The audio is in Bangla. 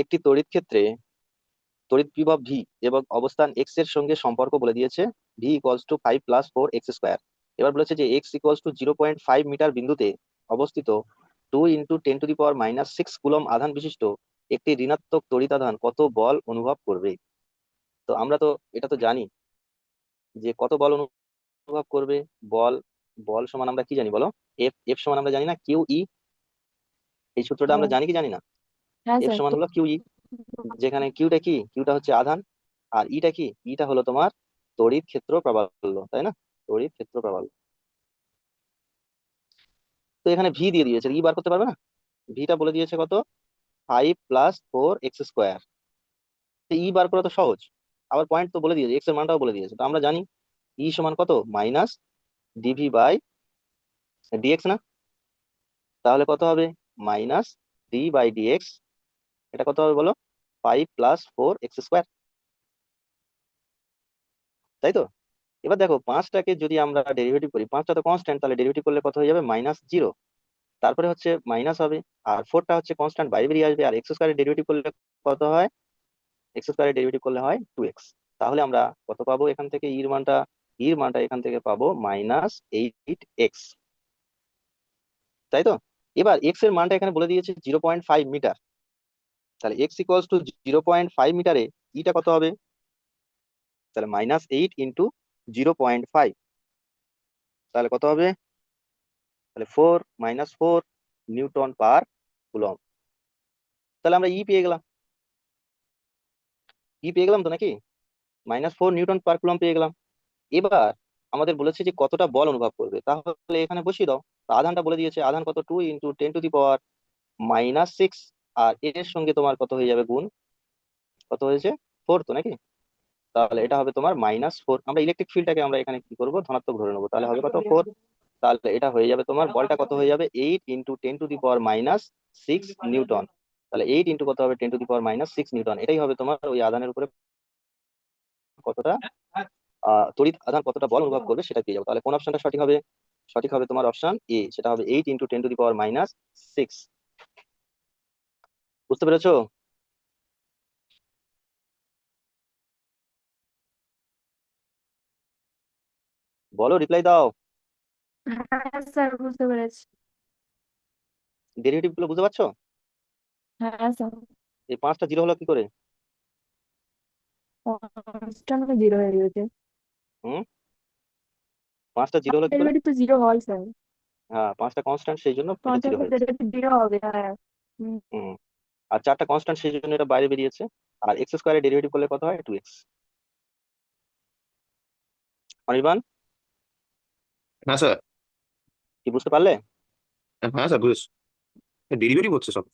একটি তড়িৎ ক্ষেত্রে তড়িৎ বিভব ভি এবং অবস্থান এক্স এর সঙ্গে সম্পর্ক বলে দিয়েছে। V equals to 5 + 4x²। এবার বলেছে যে এক্স ইকুয়ালস টু 0.5 মিটার বিন্দুতে অবস্থিত 2 × 10⁻⁶ কুলম আধান বিশিষ্ট একটি ঋণাত্মক তড়িতাধান কত বল অনুভব করবে। তো আমরা তো এটা তো জানি যে কত বল অনুভব করবে। বল বল সমান আমরা কি জানি বলো? এফ এফ সমান আমরা জানি না কিউ ই। এই সূত্রটা আমরা হ্যাঁ। জানি কি জানি না? হ্যাঁ এফ স্যার সমান তো। হলো কিউ ই, যেখানে কিউটা কি, কিউটা হচ্ছে আধান, আর ইটা কি, ইটা হলো তোমার তড়িৎ ক্ষেত্র প্রাবল্য, তাই না? তড়িৎ ক্ষেত্র প্রাবল্য। তো এখানে ভি দিয়ে দিয়েছে, ই বার করতে পারবে না? ভিটা বলে দিয়েছে কত, 5 + 4x²। ই বার করা তো সহজ। আবার পয়েন্ট তো বলে দিয়েছে, এক্স এর মানটাও বলে দিয়েছে। তো আমরা জানি ই সমান কত, মাইনাস dv/dx না? তাহলে কত হবে, -d/dx। এটা কত হবে বলো, 5 + 4x², তাই তো? এবার দেখো পাঁচটাকে যদি আমরা ডেরিভেটিভ করি, পাঁচটা তো কনস্ট্যান্ট, তাহলে ডেরিভেটিভ করলে কত হয়ে যাবে, -0। তারপরে হচ্ছে মাইনাস হবে, আর ফোরটা হচ্ছে কনস্ট্যান্ট বাইরে বেরিয়ে আসবে, আর এক্স স্কোয়ারের ডেরিভেটিভ করলে কত হয়, এক্স স্কোয়ারের ডেরিভেটিভ করলে হয় 2x। তাহলে আমরা কত পাবো এখান থেকে, ইর মানটা এখান থেকে পাবো -8x, তাই তো? এবার এক্স এর মানটা এখানে বলে দিয়েছে 0.5 মিটার। তাহলে এক্স ইকুয়ালস টু 0.5 মিটারে ইটা কত হবে, তাহলে -8 × 0.5, তাহলে কত হবে, তাহলে 4 - 4 নিউটন পার কুলম। তাহলে আমরা ই পেয়ে গেলাম তো নাকি, -4 নিউটন পার কুলম পেয়ে গেলাম। এবার আমাদের বলেছে যে কতটা বল অনুভব করবে, তাহলে এখানে বসিয়ে দাও। তো আধানটা বলে দিয়েছে, আধান কত, 2 × 10⁻⁶। আর এর সঙ্গে তোমার কত হয়ে যাবে গুণ, কত হয়েছে, 4 তো নাকি? তাহলে এটা হবে তোমার -4। আমরা ইলেকট্রিক ফিল্ডটাকে আমরা এখানে কি করবো, ধনাত্মক ধরে নেবো, তাহলে হবে কত, 4। তাহলে এটা হয়ে যাবে তোমার, বলটা কত হয়ে যাবে, 8 × 10⁻⁶ নিউটন। তাহলে 8 কত হবে, 10⁻⁶ নিউটন। এটাই হবে তোমার ওই আধানের উপরে কতটা তড়িৎ আধান, কতটা বল অনুভব করবে সেটা পেয়ে যাবো। তাহলে কোন অপশনটা সঠিক হবে? সঠিক হবে তোমার অপশন এ, সেটা হবে 8 × 10⁻⁶। বুঝতে পেরেছো? বলো, রিপ্লাই দাও। হ্যাঁ স্যার বুঝতে পেরেছি। ডেরিভেটিভ গুলো বুঝতে পারছো? হ্যাঁ স্যার। এই পাঁচটা জিরো হলো কি করে? কনস্ট্যান্ট জিরো হয়ে গেছে। হুম, পাঁচটা জিরো হলো কি করে? ডেরিভেটিভ তো জিরো হয় স্যার। হ্যাঁ, পাঁচটা কনস্ট্যান্ট, সেই জন্য এটা জিরো কনস্ট্যান্ট হয়েছে। ডেরিভেটিভ জিরো হবে, হ্যাঁ। হুম। হুম, আর চারটা কনস্ট্যান্ট, সেই জন্য এটা বাইরে বেরিয়েছে। আর এক্স স্কোয়ারের ডেরিভেটিভ করলে কত হয়, 2x। অনির্বাণ, হ্যাঁ স্যার। কি বুঝতে পারলে? হ্যাঁ স্যার বুঝেছি। ডেরিভেটিভ হচ্ছে সব।